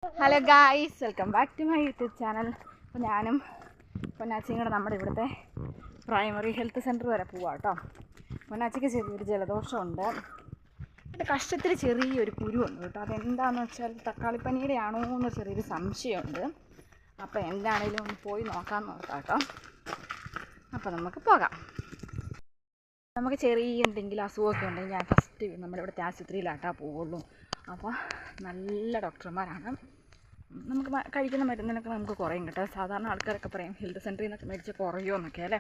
Hello guys, welcome back to my YouTube channel. അപ്പോൾ ഞാനും പൊന്നാച്ചിയും കൂടെ നമ്മുടെ ഇവിടുത്തെ പ്രൈമറി ഹെൽത്ത് സെൻറ്റർ വരെ പോവാം കേട്ടോ. പൊന്നാച്ചിക്ക് ചെറിയൊരു ജലദോഷമുണ്ട്, എൻ്റെ കഷ്ടത്തിൽ ചെറിയൊരു കുരുവുണ്ട് കേട്ടോ. അതെന്താണെന്ന് വെച്ചാൽ തക്കാളിപ്പനിയുടെ ആണോ എന്ന് ചെറിയൊരു സംശയമുണ്ട്. അപ്പോൾ എന്താണേലും ഒന്ന് പോയി നോക്കാമെന്ന് ഓർത്താം കേട്ടോ. അപ്പോൾ നമുക്ക് പോകാം. നമുക്ക് ചെറിയ എന്തെങ്കിലും അസുഖമൊക്കെ ഉണ്ടെങ്കിൽ ഞാൻ ഫസ്റ്റ് നമ്മുടെ ഇവിടുത്തെ ആശുപത്രിയിലാട്ടാ പോവുള്ളൂ. അപ്പോൾ നല്ല ഡോക്ടർമാരാണ്. നമുക്ക് കഴിക്കുന്ന മരുന്നിനൊക്കെ നമുക്ക് കുറയും കേട്ടോ. സാധാരണ ആൾക്കാരൊക്കെ പറയും ഹെൽത്ത് സെൻറ്ററിൽ നിന്നൊക്കെ മേടിച്ച് കുറയുമോ എന്നൊക്കെ അല്ലേ.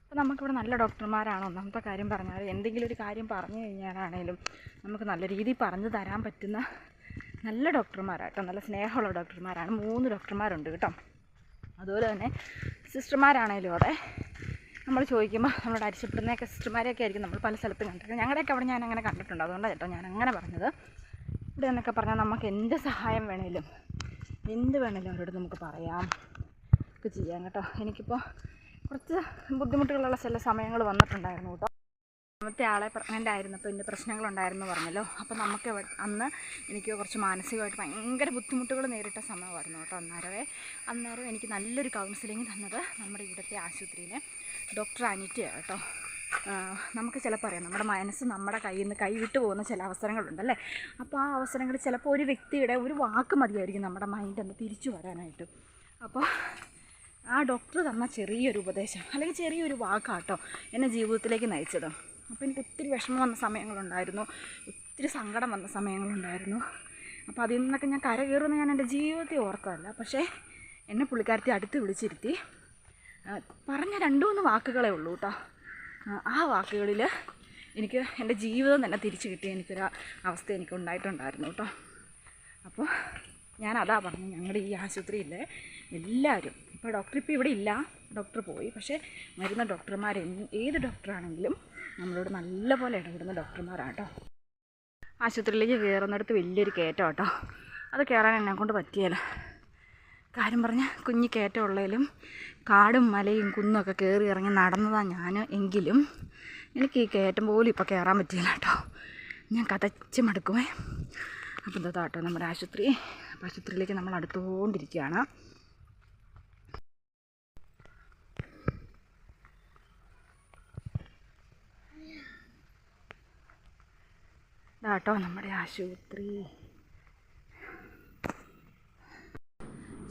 അപ്പോൾ നമുക്കിവിടെ നല്ല ഡോക്ടർമാരാണ്. ഒന്നാമത്തെ കാര്യം പറഞ്ഞാൽ എന്തെങ്കിലും ഒരു കാര്യം പറഞ്ഞു കഴിഞ്ഞാലാണേലും നമുക്ക് നല്ല രീതിയിൽ പറഞ്ഞു തരാൻ പറ്റുന്ന നല്ല ഡോക്ടർമാരാട്ടോ. നല്ല സ്നേഹമുള്ള ഡോക്ടർമാരാണ്. 3 ഡോക്ടർമാരുണ്ട് കേട്ടോ. അതുപോലെ തന്നെ സിസ്റ്റർമാരാണേലും അതെ, നമ്മൾ ചോദിക്കുമ്പോൾ നമ്മളോട് അരിശപ്പെടുന്നതൊക്കെ സിസ്റ്റർമാരെയൊക്കെ ആയിരിക്കും നമ്മൾ പല സ്ഥലത്തും കണ്ടിട്ടുണ്ട്. ഞങ്ങളുടെയൊക്കെ അവിടെ ഞാൻ അങ്ങനെ കണ്ടിട്ടുണ്ട്. അതുകൊണ്ടാണ് കേട്ടോ ഞാൻ അങ്ങനെ പറഞ്ഞത്. ഇവിടെ എന്നൊക്കെ പറഞ്ഞാൽ നമുക്ക് എന്ത് സഹായം വേണേലും അവരോട് നമുക്ക് പറയാം, ഒക്കെ ചെയ്യാം കേട്ടോ. എനിക്കിപ്പോൾ കുറച്ച് ബുദ്ധിമുട്ടുകളുള്ള ചില സമയങ്ങൾ വന്നിട്ടുണ്ടായിരുന്നു കേട്ടോ. രണ്ടാമത്തെ ആളെ പ്രഗ്നൻ്റ് ആയിരുന്നപ്പോൾ ഇതിൻ്റെ പ്രശ്നങ്ങളുണ്ടായിരുന്നു പറഞ്ഞല്ലോ. അപ്പോൾ നമുക്ക് അന്ന് എനിക്ക് കുറച്ച് മാനസികമായിട്ട് ഭയങ്കര ബുദ്ധിമുട്ടുകൾ നേരിട്ട സമയമായിരുന്നു കേട്ടോ. അന്നേരം എനിക്ക് നല്ലൊരു കൗൺസിലിംഗ് തന്നത് നമ്മുടെ ഇവിടുത്തെ ആശുപത്രിയിലെ ഡോക്ടർ അനിറ്റയാണ് കേട്ടോ. നമുക്ക് ചിലപ്പോൾ അറിയാം നമ്മുടെ മനസ്സ് നമ്മുടെ കയ്യിൽ നിന്ന് കൈവിട്ട് പോകുന്ന ചില അവസരങ്ങളുണ്ടല്ലേ. അപ്പോൾ ആ അവസരങ്ങളിൽ ചിലപ്പോൾ ഒരു വ്യക്തിയുടെ ഒരു വാക്ക് മതിയായിരിക്കും നമ്മുടെ മൈൻഡ് ഒന്ന് തിരിച്ചു വരാനായിട്ട്. അപ്പോൾ ആ ഡോക്ടർ തന്ന ചെറിയൊരു ഉപദേശം അല്ലെങ്കിൽ ചെറിയൊരു വാക്കാട്ടോ എന്നെ ജീവിതത്തിലേക്ക് നയിച്ചത്. അപ്പോൾ എനിക്ക് ഒത്തിരി വിഷമം വന്ന സമയങ്ങളുണ്ടായിരുന്നു, ഒത്തിരി സങ്കടം വന്ന സമയങ്ങളുണ്ടായിരുന്നു. അപ്പോൾ അതിൽ നിന്നൊക്കെ ഞാൻ കരകയറുമെന്ന് ഞാൻ എൻ്റെ ജീവിതത്തിൽ ഓർത്തതല്ല. പക്ഷേ എന്നെ പുള്ളിക്കാരത്തി അടുത്ത് വിളിച്ചിരുത്തി പറഞ്ഞ 2-3 വാക്കുകളേ ഉള്ളൂ കേട്ടോ. ആ വാക്കുകളിൽ എനിക്ക് എൻ്റെ ജീവിതം തന്നെ തിരിച്ചു കിട്ടിയ എനിക്കൊരു അവസ്ഥ എനിക്ക് ഉണ്ടായിട്ടുണ്ടായിരുന്നു കേട്ടോ. അപ്പോൾ ഞാനതാ പറഞ്ഞു, ഞങ്ങളുടെ ഈ ആശുപത്രിയിലെ എല്ലാവരും ഇപ്പോൾ ഡോക്ടർ ഇപ്പോൾ ഇവിടെ ഇല്ല, ഡോക്ടർ പോയി. പക്ഷേ മരുന്ന് ഡോക്ടർമാർ ഏത് ഡോക്ടറാണെങ്കിലും നമ്മളോട് നല്ലപോലെ ഇടപെടുന്ന ഡോക്ടർമാരാണ് കേട്ടോ. ആശുപത്രിയിലേക്ക് കയറുന്നിടത്ത് വലിയൊരു കയറ്റം കേട്ടോ. അത് കയറാൻ എന്നെക്കൊണ്ട് പറ്റിയല്ല. കാര്യം പറഞ്ഞാൽ കുഞ്ഞി കയറ്റമുള്ളതിലും കാടും മലയും കുന്നൊക്കെ കയറി ഇറങ്ങി നടന്നതാണ് ഞാൻ. എങ്കിലും എനിക്ക് ഈ കയറ്റം പോലും ഇപ്പോൾ കയറാൻ പറ്റിയില്ല കേട്ടോ. ഞാൻ കതച്ച് മടുക്കുമേ. അപ്പോൾ എന്താ കേട്ടോ നമ്മുടെ ആശുപത്രി. അപ്പോൾ ആശുപത്രിയിലേക്ക് നമ്മൾ അടുത്തുകൊണ്ടിരിക്കുകയാണ്. ഇതാട്ടോ നമ്മുടെ ആശുപത്രി.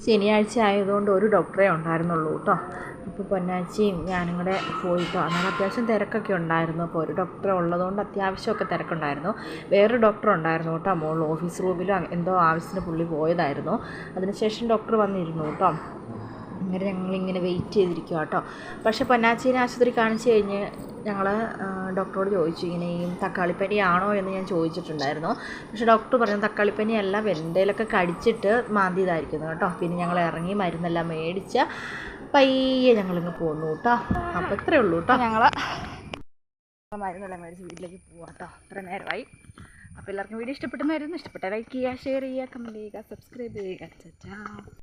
ശനിയാഴ്ച ആയതുകൊണ്ട് ഒരു ഡോക്ടറേ ഉണ്ടായിരുന്നുള്ളൂ കേട്ടോ. അപ്പോൾ പൊന്നാച്ചിയും ഞാനും കൂടെ പോയിട്ടോ. അങ്ങനെ അത്യാവശ്യം തിരക്കൊക്കെ ഉണ്ടായിരുന്നു. അപ്പോൾ ഒരു ഡോക്ടറെ ഉള്ളതുകൊണ്ട് അത്യാവശ്യമൊക്കെ തിരക്കുണ്ടായിരുന്നു. വേറൊരു ഡോക്ടർ ഉണ്ടായിരുന്നു കേട്ടോ. മുകളിൽ ഓഫീസ് റൂമിലും എന്തോ ആവശ്യത്തിന് പുള്ളി പോയതായിരുന്നു. അതിനുശേഷം ഡോക്ടർ വന്നിരുന്നു കേട്ടോ. അങ്ങനെ ഞങ്ങളിങ്ങനെ വെയിറ്റ് ചെയ്തിരിക്കുക കേട്ടോ. പക്ഷേ പൊന്നാച്ചീനെ ആശുപത്രി കാണിച്ച് കഴിഞ്ഞ് ഞങ്ങൾ ഡോക്ടറോട് ചോദിച്ചു ഇങ്ങനെ ഈ തക്കാളിപ്പനി ആണോ എന്ന് ഞാൻ ചോദിച്ചിട്ടുണ്ടായിരുന്നു. പക്ഷേ ഡോക്ടർ പറഞ്ഞു തക്കാളിപ്പനിയല്ല, വെണ്ടയിലൊക്കെ കടിച്ചിട്ട് മാന്തിയതായിരിക്കുന്നു കേട്ടോ. പിന്നെ ഞങ്ങൾ ഇറങ്ങി മരുന്നെല്ലാം മേടിച്ച് പയ്യെ ഞങ്ങളിങ്ങ് പോന്നു കേട്ടോ. അപ്പോൾ ഇത്രയേ ഉള്ളൂ കേട്ടോ. ഞങ്ങൾ മരുന്നെല്ലാം മേടിച്ച് വീട്ടിലേക്ക് പോവാം കേട്ടോ. ഇത്ര നേരമായി. അപ്പോൾ എല്ലാവർക്കും വീഡിയോ ഇഷ്ടപ്പെട്ടെന്നായിരുന്നു. ഇഷ്ടപ്പെട്ട ലൈക്ക് ചെയ്യുക, ഷെയർ ചെയ്യുക, കമൻറ്റ് ചെയ്യുക, സബ്സ്ക്രൈബ് ചെയ്യുക.